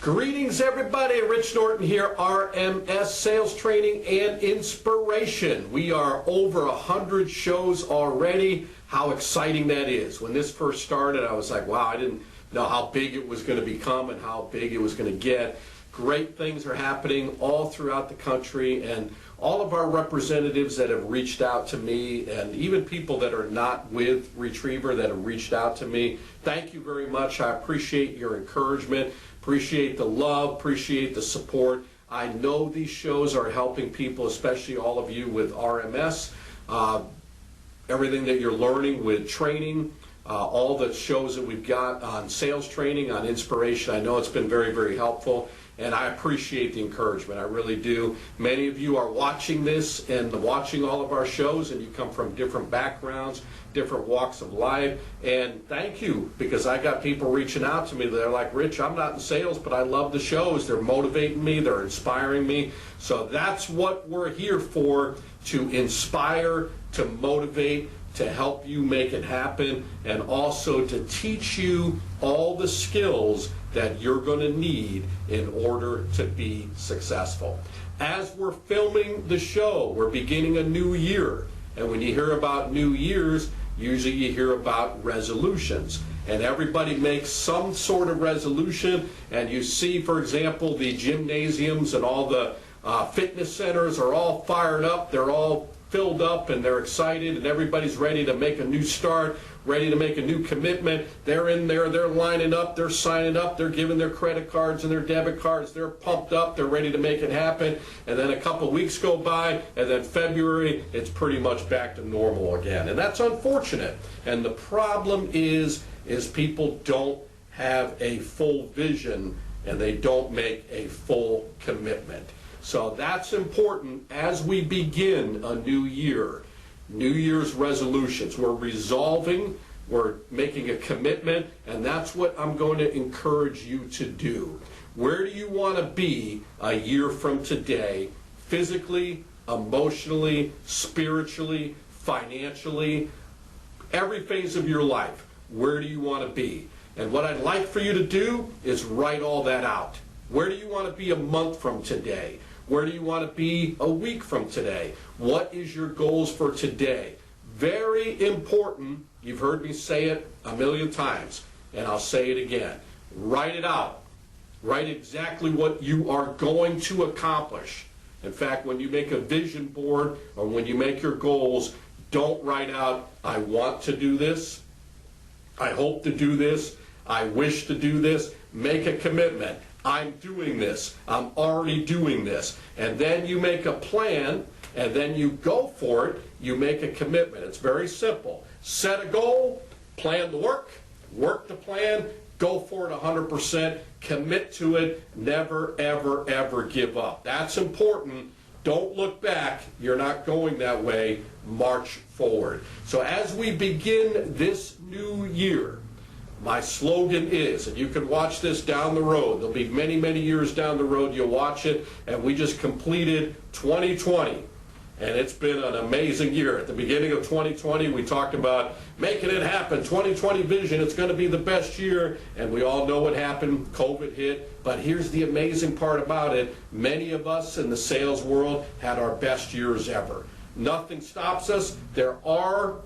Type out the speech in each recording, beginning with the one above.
Greetings everybody, Rich Norton here, RMS Sales Training and Inspiration. We are over 100 shows already. How exciting that is. When this first started, I was like, wow, I didn't know how big it was going to become and how big it was going to get. Great things are happening all throughout the country, and all of our representatives that have reached out to me, and even people that are not with Retriever that have reached out to me, thank you very much. I appreciate your encouragement, appreciate the love, appreciate the support. I know these shows are helping people, especially all of you with RMS, everything that you're learning with training, all the shows that we've got on sales training, on inspiration. I know it's been very, very helpful, and I appreciate the encouragement. I really do. Many of you are watching this and watching all of our shows, and you come from different backgrounds, different walks of life, and thank you, because I got people reaching out to me. They're like, Rich, I'm not in sales, but I love the shows. They're motivating me. They're inspiring me. So that's what we're here for, to inspire, to motivate, to help you make it happen, and also to teach you all the skills that you're going to need in order to be successful. As we're filming the show, we're beginning a new year, and when you hear about New Year's, usually you hear about resolutions, and everybody makes some sort of resolution. And you see, for example, the gymnasiums and all the fitness centers are all fired up. They're all filled up and they're excited, and everybody's ready to make a new start, ready to make a new commitment. They're in there, they're lining up, they're signing up, they're giving their credit cards and their debit cards, they're pumped up, they're ready to make it happen. And then a couple weeks go by, and then February, it's pretty much back to normal again. And that's unfortunate. And the problem is people don't have a full vision, and they don't make a full commitment. So that's important as we begin a new year. New Year's resolutions. We're resolving, we're making a commitment, and that's what I'm going to encourage you to do. Where do you want to be a year from today, physically, emotionally, spiritually, financially, every phase of your life? Where do you want to be? And what I'd like for you to do is write all that out. Where do you want to be a month from today? Where do you want to be a week from today? What is your goals for today? Very important. You've heard me say it a million times, and I'll say it again. Write it out. Write exactly what you are going to accomplish. In fact, when you make a vision board or when you make your goals, don't write out, I want to do this, I hope to do this, I wish to do this. Make a commitment. I'm doing this. I'm already doing this. And then you make a plan, and then you go for it. You make a commitment. It's very simple. Set a goal, plan the work the plan, go for it 100%, commit to it, never, ever, ever give up. That's important. Don't look back. You're not going that way. March forward. So as we begin this new year, my slogan is, and you can watch this down the road, there'll be many, many years down the road you'll watch it, and we just completed 2020, and it's been an amazing year. At the beginning of 2020, we talked about making it happen, 2020 vision, it's going to be the best year, and we all know what happened, COVID hit. But here's the amazing part about it, many of us in the sales world had our best years ever. Nothing stops us. There are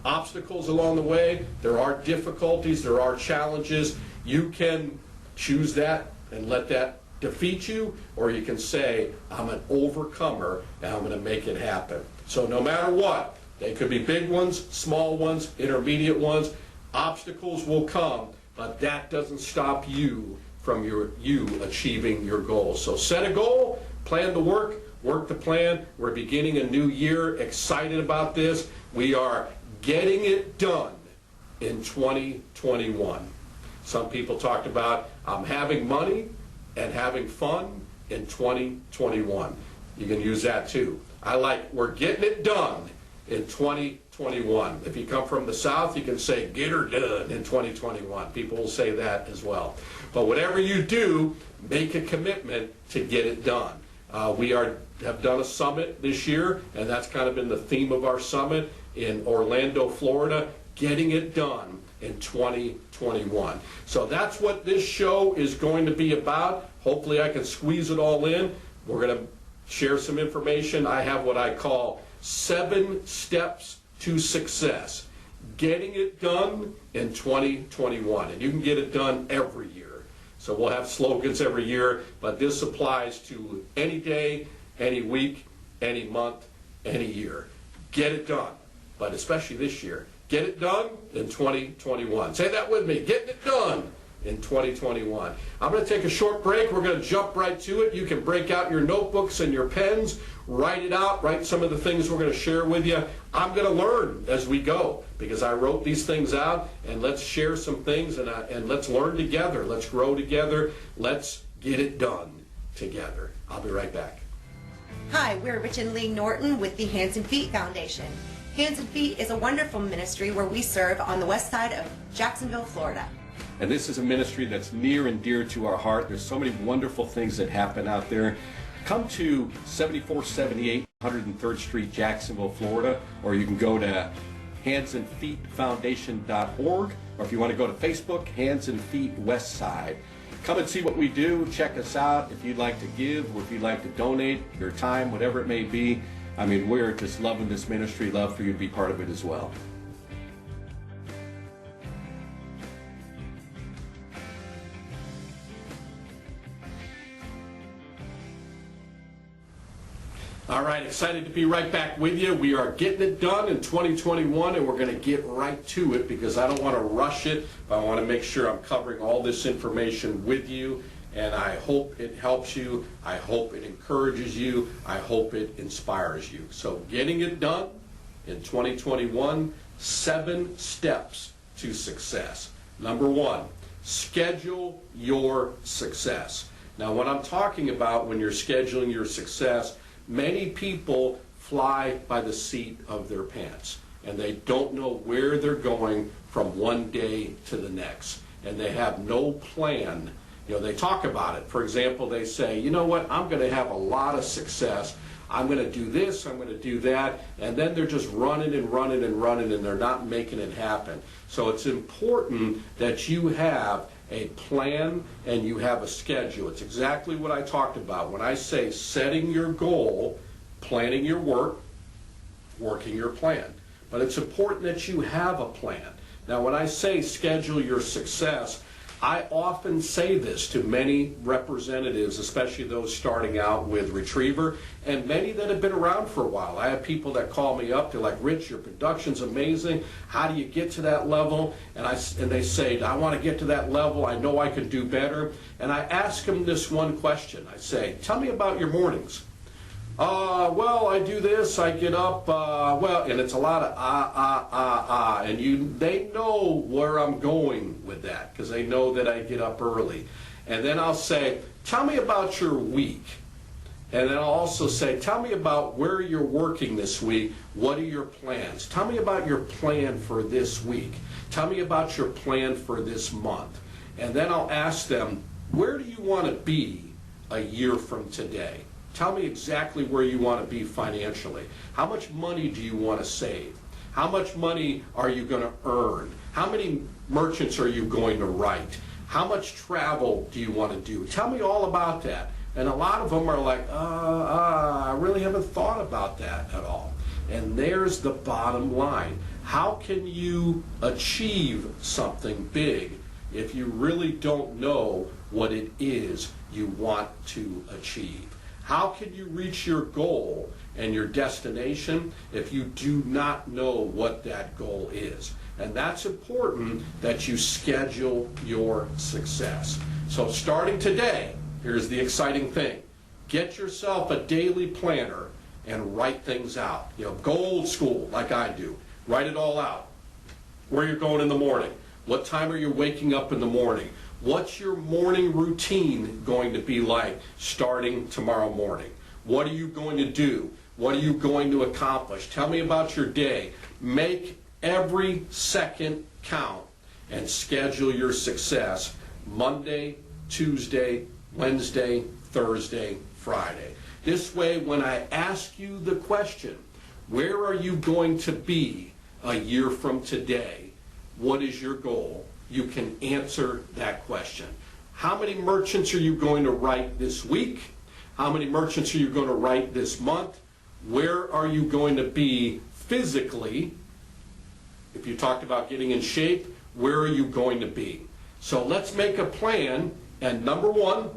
obstacles along the way, there are difficulties, there are challenges. You can choose that and let that defeat you, or you can say, I'm an overcomer and I'm going to make it happen. So no matter what, they could be big ones, small ones, intermediate ones, obstacles will come, but that doesn't stop you from you achieving your goals. So set a goal, plan the work the plan. We're beginning a new year, excited about this. We are getting it done in 2021. Some people talked about, I'm having money and having fun in 2021. You can use that too. I like, we're getting it done in 2021. If you come from the South, you can say, get her done in 2021. People will say that as well. But whatever you do, make a commitment to get it done. We have done a summit this year, and that's kind of been the theme of our summit in Orlando, Florida, getting it done in 2021. So that's what this show is going to be about. Hopefully I can squeeze it all in. We're going to share some information. I have what I call 7 steps to success. Getting it done in 2021. And you can get it done every year. So we'll have slogans every year, but this applies to any day, any week, any month, any year. Get it done, but especially this year. Get it done in 2021. Say that with me. Getting it done in 2021. I'm going to take a short break. We're going to jump right to it. You can break out your notebooks and your pens, write it out, write some of the things we're going to share with you. I'm going to learn as we go because I wrote these things out, and let's share some things and let's learn together. Let's grow together. Let's get it done together. I'll be right back. Hi, we're Rich and Lee Norton with the Hands and Feet Foundation. Hands and Feet is a wonderful ministry where we serve on the west side of Jacksonville, Florida. And this is a ministry that's near and dear to our heart. There's so many wonderful things that happen out there. Come to 7478 103rd Street, Jacksonville, Florida, or you can go to handsandfeetfoundation.org, or if you want to go to Facebook, Hands and Feet West Side. Come and see what we do. Check us out if you'd like to give or if you'd like to donate your time, whatever it may be. I mean, we're just loving this ministry. Love for you to be part of it as well. All right, excited to be right back with you. We are getting it done in 2021, and we're going to get right to it because I don't want to rush it, but I want to make sure I'm covering all this information with you, and I hope it helps you. I hope it encourages you. I hope it inspires you. So getting it done in 2021, 7 steps to success. Number 1, schedule your success. Now, what I'm talking about when you're scheduling your success, many people fly by the seat of their pants, and they don't know where they're going from one day to the next, and they have no plan. You know, they talk about it. For example, they say, you know what, I'm going to have a lot of success. I'm going to do this, I'm going to do that, and then they're just running and running and running, and they're not making it happen. So it's important that you have a plan and you have a schedule. It's exactly what I talked about. When I say setting your goal, planning your work, working your plan. But it's important that you have a plan. Now, when I say schedule your success, I often say this to many representatives, especially those starting out with Retriever, and many that have been around for a while. I have people that call me up, they're like, Rich, your production's amazing. How do you get to that level? And they say, I want to get to that level. I know I can do better. And I ask them this one question. I say, tell me about your mornings. Well, I do this, I get up, and it's a lot of and they know where I'm going with that because they know that I get up early. And then I'll say, tell me about your week. And then I'll also say, tell me about where you're working this week. What are your plans? Tell me about your plan for this week. Tell me about your plan for this month. And then I'll ask them, where do you want to be a year from today? Tell me exactly where you want to be financially. How much money do you want to save? How much money are you going to earn? How many merchants are you going to write? How much travel do you want to do? Tell me all about that. And a lot of them are like, I really haven't thought about that at all. And there's the bottom line. How can you achieve something big if you really don't know what it is you want to achieve? How can you reach your goal and your destination if you do not know what that goal is? And that's important that you schedule your success. So starting today, here's the exciting thing. Get yourself a daily planner and write things out. You know, go old school like I do. Write it all out. Where you're going in the morning. What time are you waking up in the morning? What's your morning routine going to be like starting tomorrow morning? What are you going to do? What are you going to accomplish? Tell me about your day. Make every second count and schedule your success Monday, Tuesday, Wednesday, Thursday, Friday. This way, when I ask you the question, where are you going to be a year from today? what is your goal, you can answer that question. How many merchants are you going to write this week? How many merchants are you going to write this month? Where are you going to be physically? If you talked about getting in shape, where are you going to be? So let's make a plan, and number one,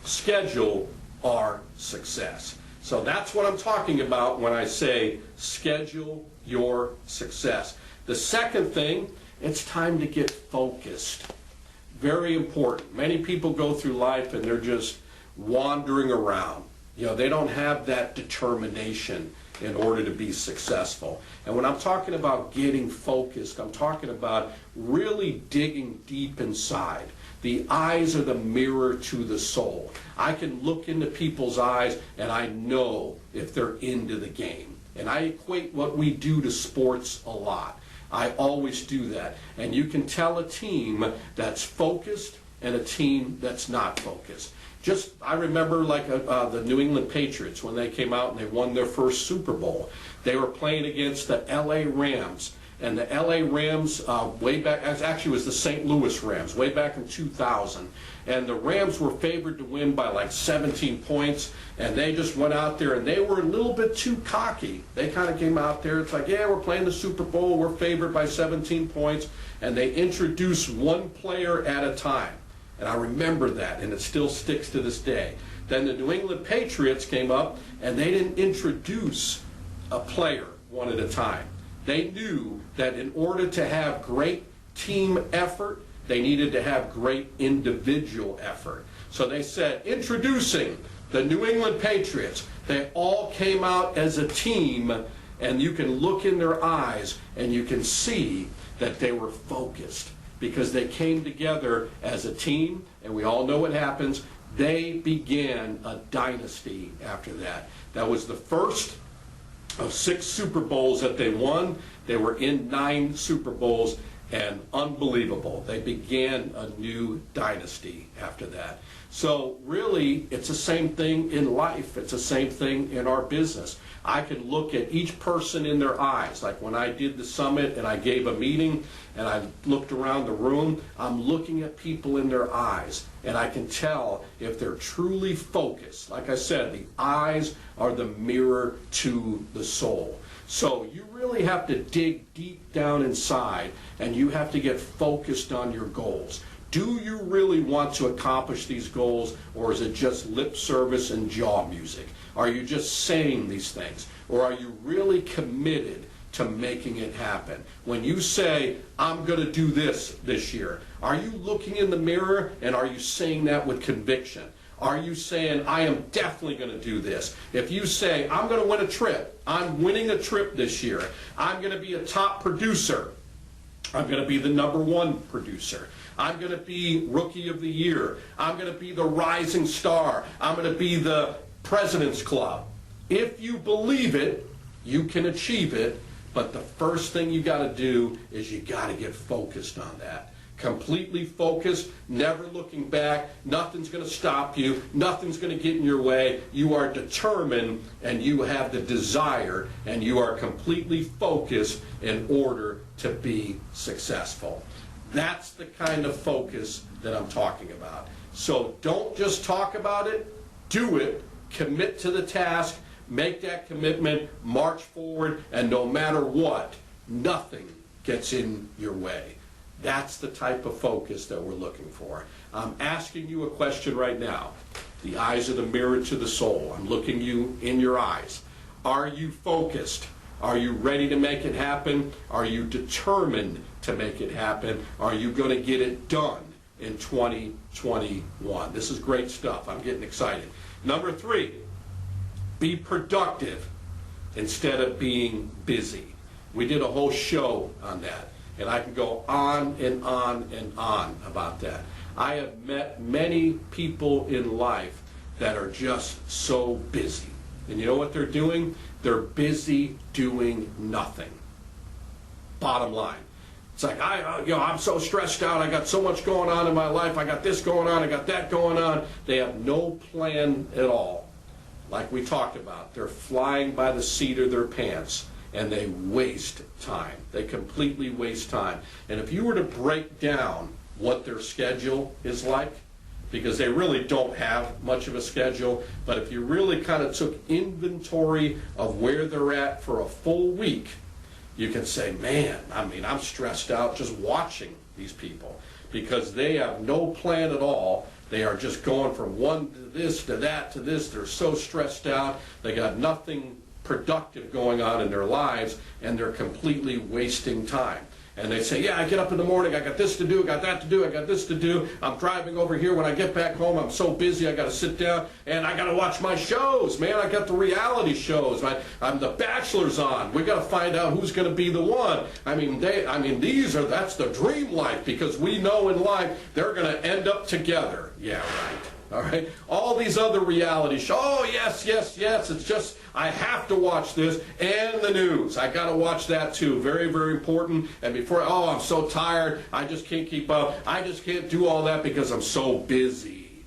schedule our success. So that's what I'm talking about when I say schedule your success. The second thing, it's time to get focused. Very important. Many people go through life and they're just wandering around. You know, they don't have that determination in order to be successful. And when I'm talking about getting focused, I'm talking about really digging deep inside. The eyes are the mirror to the soul. I can look into people's eyes and I know if they're into the game. And I equate what we do to sports a lot. I always do that. And you can tell a team that's focused and a team that's not focused. I remember like the New England Patriots when they came out and they won their first Super Bowl. They were playing against the LA Rams. And the LA Rams, way back, actually it was the St. Louis Rams, way back in 2000. And the Rams were favored to win by like 17 points. And they just went out there and they were a little bit too cocky. They kind of came out there, it's like, yeah, we're playing the Super Bowl, we're favored by 17 points. And they introduced one player at a time. And I remember that, and it still sticks to this day. Then the New England Patriots came up, and they didn't introduce a player one at a time. They knew that in order to have great team effort, they needed to have great individual effort. So they said, introducing the New England Patriots. They all came out as a team, and you can look in their eyes, and you can see that they were focused, because they came together as a team, and we all know what happens. They began a dynasty after that. That was the first of 6 Super Bowls that they won. They were in 9 Super Bowls, and unbelievable. They began a new dynasty after that. So really, it's the same thing in life. It's the same thing in our business. I can look at each person in their eyes. Like when I did the summit and I gave a meeting and I looked around the room, I'm looking at people in their eyes and I can tell if they're truly focused. Like I said, the eyes are the mirror to the soul. So you really have to dig deep down inside and you have to get focused on your goals. Do you really want to accomplish these goals, or is it just lip service and jaw music? Are you just saying these things, or are you really committed to making it happen? When you say, I'm going to do this year, are you looking in the mirror and are you saying that with conviction? Are you saying, I am definitely going to do this? If you say, I'm going to win a trip, I'm winning a trip this year, I'm going to be a top producer, I'm going to be the #1 producer, I'm going to be Rookie of the Year, I'm going to be the rising star, I'm going to be the President's Club. If you believe it, you can achieve it, but the first thing you got to do is you got to get focused on that. Completely focused, never looking back. Nothing's going to stop you. Nothing's going to get in your way. You are determined and you have the desire and you are completely focused in order to be successful. That's the kind of focus that I'm talking about. So don't just talk about it, do it, commit to the task, make that commitment, march forward, and no matter what, nothing gets in your way. That's the type of focus that we're looking for. I'm asking you a question right now. The eyes are the mirror to the soul. I'm looking you in your eyes. Are you focused? Are you ready to make it happen? Are you determined to make it happen? Are you going to get it done in 2021? This is great stuff. I'm getting excited. Number 3, be productive instead of being busy. We did a whole show on that, and I can go on and on and on about that. I have met many people in life that are just so busy. And you know what they're doing? They're busy doing nothing. Bottom line. It's like, I'm so stressed out. I got so much going on in my life. I got this going on. I got that going on. They have no plan at all. Like we talked about, they're flying by the seat of their pants. and they waste time. They completely waste time. And if you were to break down what their schedule is like, because they really don't have much of a schedule, but if you really kind of took inventory of where they're at for a full week, you can say, man, I mean, I'm stressed out just watching these people because they have no plan at all. They are just going from one to this, to that, to this. They're so stressed out. They got nothing productive going on in their lives, and they're completely wasting time. And they say, yeah, I get up in the morning, I got this to do, I got that to do, I got this to do. I'm driving over here. When I get back home, I'm so busy, I got to sit down, and I got to watch my shows, man. I got the reality shows. I'm The Bachelor's on. We got to find out who's going to be the one. I mean, that's the dream life, because we know in life they're going to end up together. Yeah, right. All right, all these other reality shows. Oh, yes, yes, yes. It's just, I have to watch this, and the news. I got to watch that too. Very, very important. And before, oh, I'm so tired. I just can't keep up. I just can't do all that because I'm so busy.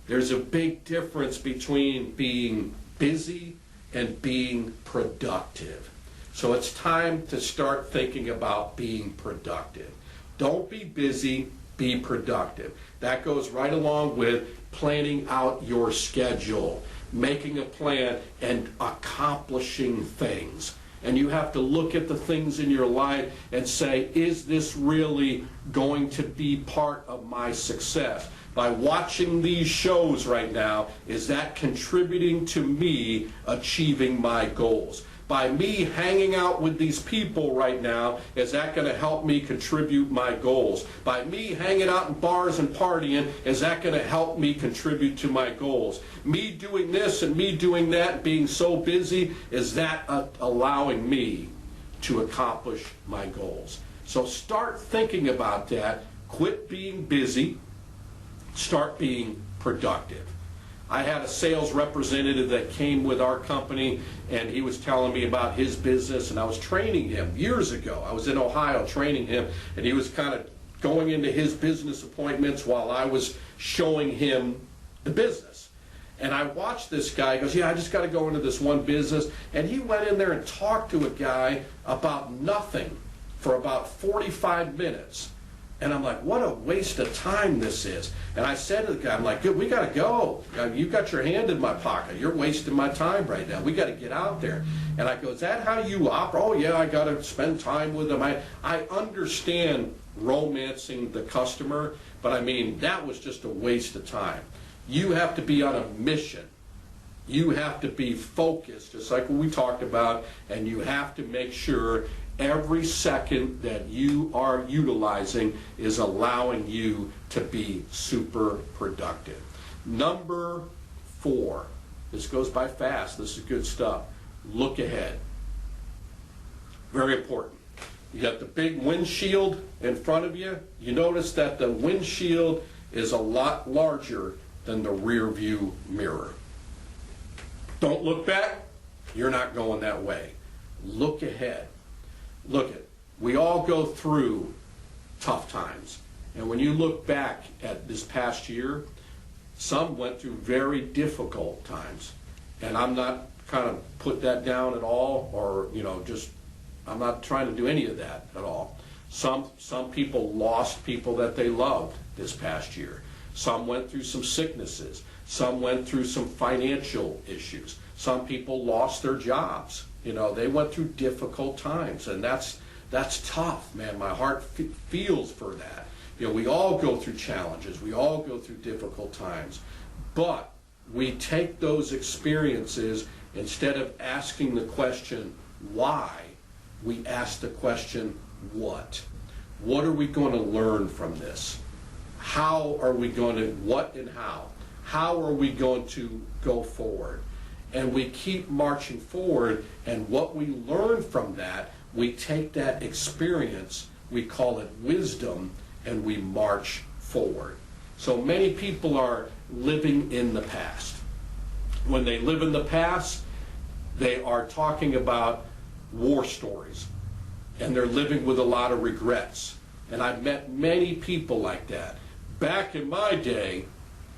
There's a big difference between being busy and being productive. So it's time to start thinking about being productive. Don't be busy, be productive. That goes right along with planning out your schedule, making a plan, and accomplishing things. And you have to look at the things in your life and say, is this really going to be part of my success? By watching these shows right now, is that contributing to me achieving my goals? By me hanging out with these people right now, is that going to help me contribute my goals? By me hanging out in bars and partying, is that going to help me contribute to my goals? Me doing this and me doing that, being so busy, is that allowing me to accomplish my goals? So start thinking about that. Quit being busy. Start being productive. I had a sales representative that came with our company, and he was telling me about his business, and I was training him years ago. I was in Ohio training him, and he was kind of going into his business appointments while I was showing him the business. And I watched this guy. He goes, yeah, I just got to go into this one business. And he went in there and talked to a guy about nothing for about 45 minutes. And I'm like, what a waste of time this is. And I said to the guy, I'm like, good, we got to go. You've got your hand in my pocket. You're wasting my time right now. We got to get out there. And I go, is that how you operate? Oh, yeah, I got to spend time with them. I understand romancing the customer, but I mean, that was just a waste of time. You have to be on a mission. You have to be focused, just like what we talked about, and you have to make sure every second that you are utilizing is allowing you to be super productive. Number 4, this goes by fast, this is good stuff. Look ahead. Very important. You got the big windshield in front of you. You notice that the windshield is a lot larger than the rear view mirror. Don't look back, you're not going that way. Look ahead. Look, we all go through tough times. And when you look back at this past year, some went through very difficult times. And I'm not kind of put that down at all, or, I'm not trying to do any of that at all. Some people lost people that they loved this past year. Some went through some sicknesses. Some went through some financial issues. Some people lost their jobs. They went through difficult times, and that's tough, man. My heart feels for that. We all go through challenges. We all go through difficult times. But we take those experiences, instead of asking the question, why, we ask the question, what? What are we going to learn from this? How are we going to, what and how? How are we going to go forward? And we keep marching forward, and what we learn from that, we take that experience, we call it wisdom, and we march forward. So many people are living in the past. When they live in the past, they are talking about war stories, and they're living with a lot of regrets. And I've met many people like that. Back in my day,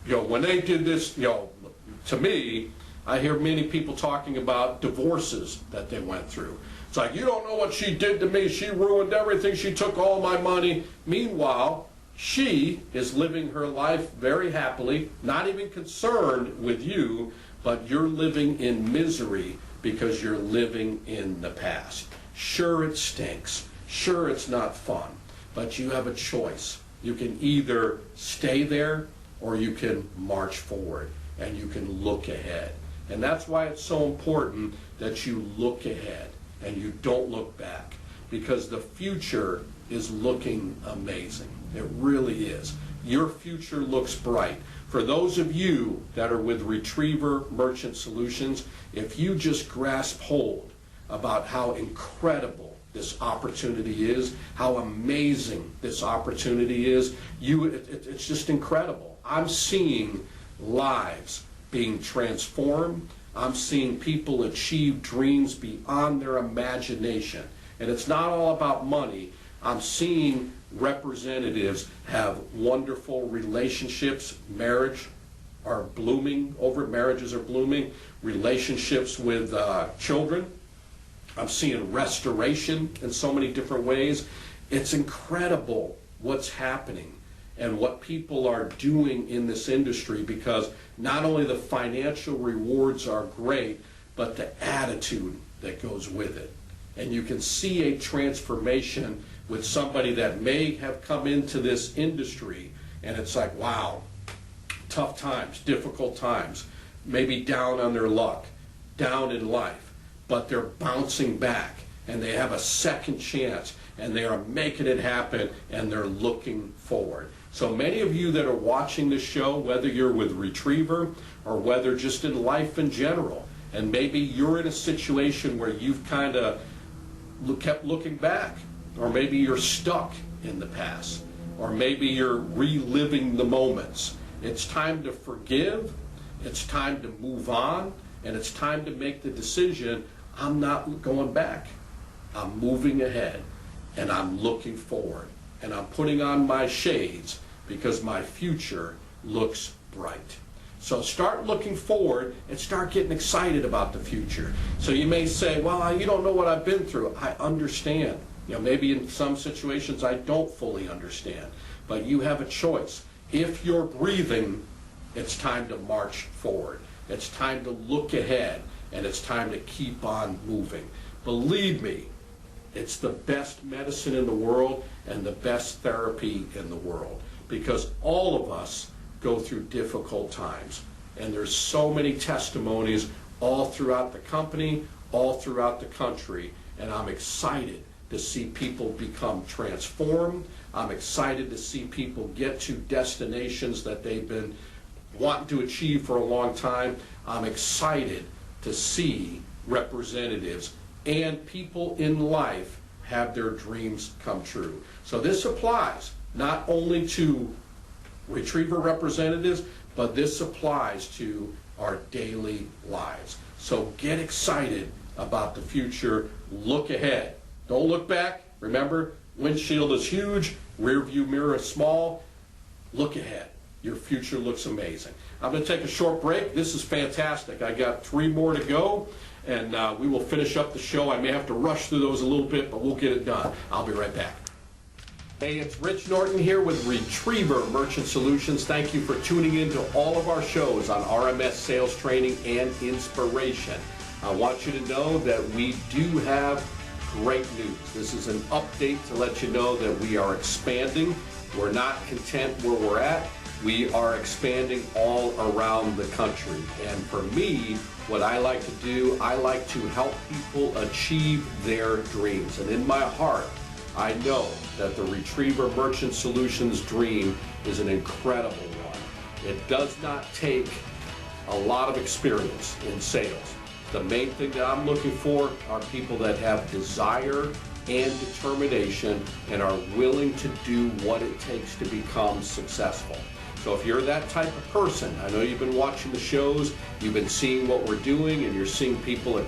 when they did this, to me, I hear many people talking about divorces that they went through. It's like, you don't know what she did to me. She ruined everything. She took all my money. Meanwhile, she is living her life very happily, not even concerned with you, but you're living in misery because you're living in the past. Sure, it stinks. Sure, it's not fun, but you have a choice. You can either stay there or you can march forward and you can look ahead. And that's why it's so important that you look ahead and you don't look back, because the future is looking amazing. It really is. Your future looks bright. For those of you that are with Retriever Merchant Solutions, if you just grasp hold about how incredible this opportunity is, how amazing this opportunity is, it's just incredible. I'm seeing lives being transformed. I'm seeing people achieve dreams beyond their imagination. And it's not all about money. I'm seeing representatives have wonderful relationships. Marriages are blooming, relationships with children. I'm seeing restoration in so many different ways. It's incredible what's happening and what people are doing in this industry, because not only the financial rewards are great, but the attitude that goes with it. And you can see a transformation with somebody that may have come into this industry and it's like, wow, tough times, difficult times, maybe down on their luck, down in life, but they're bouncing back and they have a second chance and they are making it happen and they're looking forward. So many of you that are watching this show, whether you're with Retriever or whether just in life in general, and maybe you're in a situation where you've kind of kept looking back, or maybe you're stuck in the past, or maybe you're reliving the moments. It's time to forgive, it's time to move on, and it's time to make the decision, I'm not going back. I'm moving ahead, and I'm looking forward, and I'm putting on my shades because my future looks bright. So start looking forward and start getting excited about the future. So you may say, well, you don't know what I've been through. I understand. You know, maybe in some situations I don't fully understand, but you have a choice. If you're breathing, it's time to march forward. It's time to look ahead, and it's time to keep on moving. Believe me, it's the best medicine in the world and the best therapy in the world, because all of us go through difficult times. And there's so many testimonies all throughout the company, all throughout the country, and I'm excited to see people become transformed. I'm excited to see people get to destinations that they've been wanting to achieve for a long time. I'm excited to see representatives and people in life have their dreams come true. So this applies not only to Retriever representatives, but this applies to our daily lives. So get excited about the future. Look ahead. Don't look back. Remember, windshield is huge, rear view mirror is small. Look ahead. Your future looks amazing. I'm going to take a short break. This is fantastic. I got 3 more to go, and we will finish up the show. I may have to rush through those a little bit, but we'll get it done. I'll be right back. Hey, it's Rich Norton here with Retriever Merchant Solutions. Thank you for tuning in to all of our shows on RMS Sales Training and Inspiration. I want you to know that we do have great news. This is an update to let you know that we are expanding. We're not content where we're at. We are expanding all around the country. And for me, what I like to do, I like to help people achieve their dreams. And in my heart, I know that the Retriever Merchant Solutions dream is an incredible one. It does not take a lot of experience in sales. The main thing that I'm looking for are people that have desire and determination and are willing to do what it takes to become successful. So if you're that type of person, I know you've been watching the shows, you've been seeing what we're doing, and you're seeing people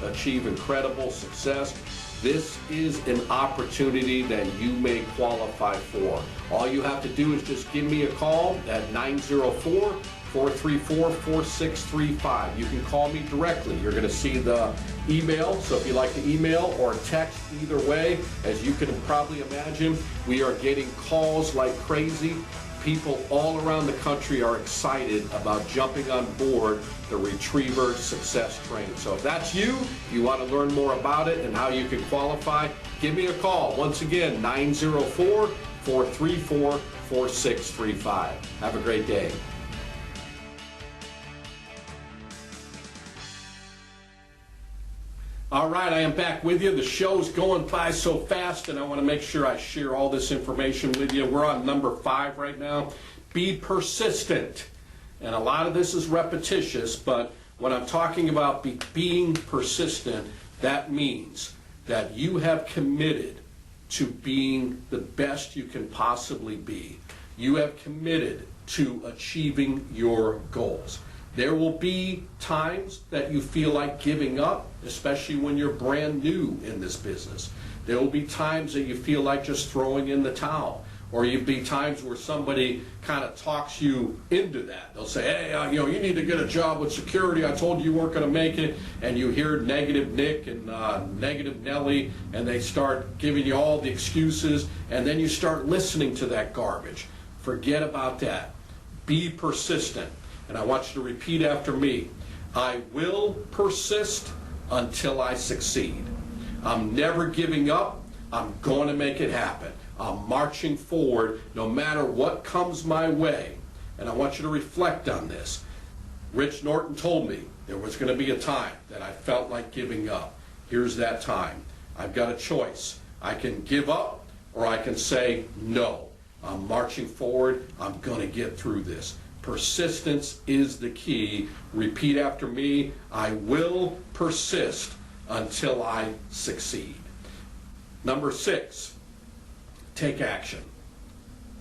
achieve incredible success. This is an opportunity that you may qualify for. All you have to do is just give me a call at 904 434-4635. You can call me directly. You're going to see the email, so if you like to email or text, either way, as you can probably imagine, we are getting calls like crazy. People all around the country are excited about jumping on board the Retriever Success Train. So if that's you, you want to learn more about it and how you can qualify, give me a call. Once again, 904-434-4635. Have a great day. All right, I am back with you. The show's going by so fast, and I want to make sure I share all this information with you. We're on number 5 right now. Be persistent. And a lot of this is repetitious, but when I'm talking about being persistent, that means that you have committed to being the best you can possibly be. You have committed to achieving your goals. There will be times that you feel like giving up, especially when you're brand new in this business. There will be times that you feel like just throwing in the towel. Or you'll be times where somebody kind of talks you into that. They'll say, hey, you need to get a job with security. I told you weren't going to make it. And you hear negative Nick and negative Nellie, and they start giving you all the excuses, and then you start listening to that garbage. Forget about that. Be persistent. And I want you to repeat after me. I will persist until I succeed. I'm never giving up. I'm going to make it happen. I'm marching forward no matter what comes my way. And I want you to reflect on this. Rich Norton told me there was going to be a time that I felt like giving up. Here's that time. I've got a choice. I can give up or I can say no. I'm marching forward. I'm going to get through this. Persistence is the key. Repeat after me. I will persist until I succeed. Number 6, take action.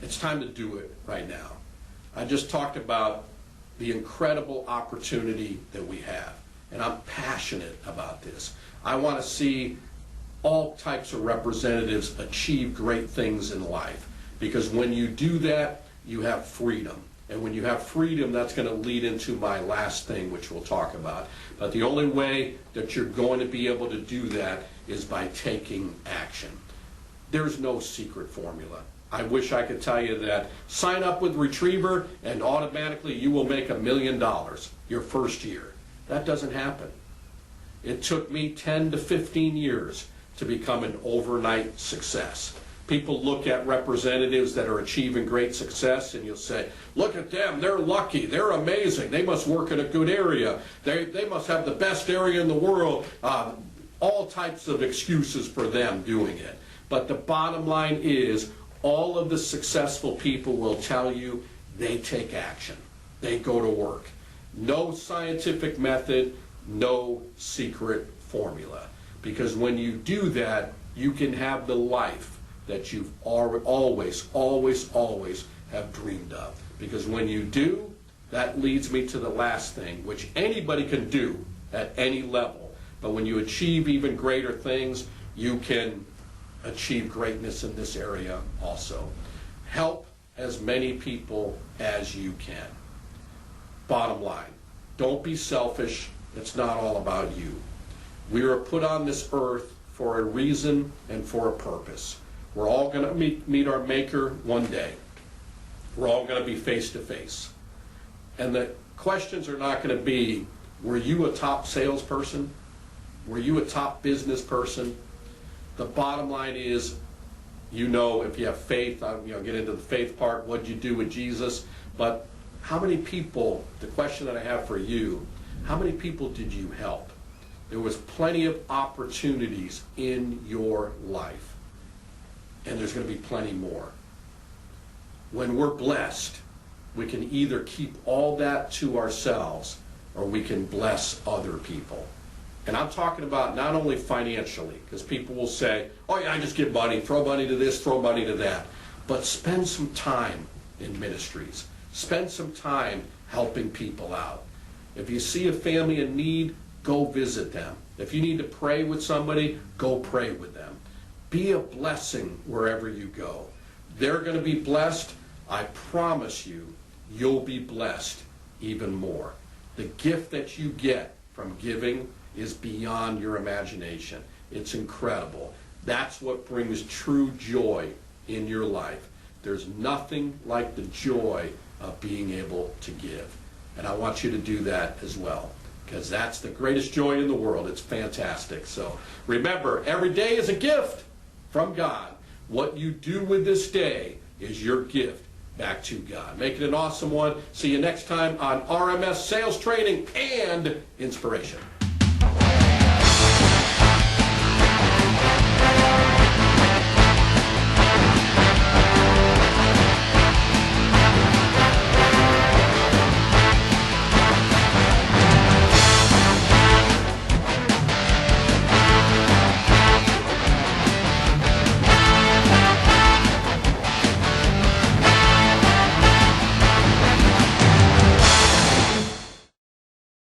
It's time to do it right now. I just talked about the incredible opportunity that we have, and I'm passionate about this. I want to see all types of representatives achieve great things in life, because when you do that, you have freedom. And when you have freedom, that's going to lead into my last thing, which we'll talk about. But the only way that you're going to be able to do that is by taking action. There's no secret formula. I wish I could tell you that sign up with Retriever and automatically you will make $1 million your first year. That doesn't happen. It took me 10 to 15 years to become an overnight success. People look at representatives that are achieving great success and you'll say, look at them, they're lucky, they're amazing, they must work in a good area, they must have the best area in the world. All types of excuses for them doing it. But the bottom line is, all of the successful people will tell you they take action. They go to work. No scientific method, no secret formula. Because when you do that, you can have the life that you've always have dreamed of. Because when you do, that leads me to the last thing, which anybody can do at any level. But when you achieve even greater things, you can achieve greatness in this area also. Help as many people as you can. Bottom line, don't be selfish. It's not all about you. We are put on this earth for a reason and for a purpose. We're all going to meet our Maker one day. We're all going to be face to face. And the questions are not going to be, were you a top salesperson? Were you a top business person? The bottom line is, if you have faith, get into the faith part, what did you do with Jesus? But how many people, the question that I have for you, how many people did you help? There was plenty of opportunities in your life. And there's going to be plenty more. When we're blessed, we can either keep all that to ourselves or we can bless other people. And I'm talking about not only financially, because people will say, oh yeah, I just give money, throw money to this, throw money to that. But spend some time in ministries. Spend some time helping people out. If you see a family in need, go visit them. If you need to pray with somebody, go pray with them. Be a blessing wherever you go. They're going to be blessed. I promise you, you'll be blessed even more. The gift that you get from giving is beyond your imagination. It's incredible. That's what brings true joy in your life. There's nothing like the joy of being able to give. And I want you to do that as well, because that's the greatest joy in the world. It's fantastic. So remember, every day is a gift from God. What you do with this day is your gift back to God. Make it an awesome one. See you next time on RMS Sales Training and Inspiration.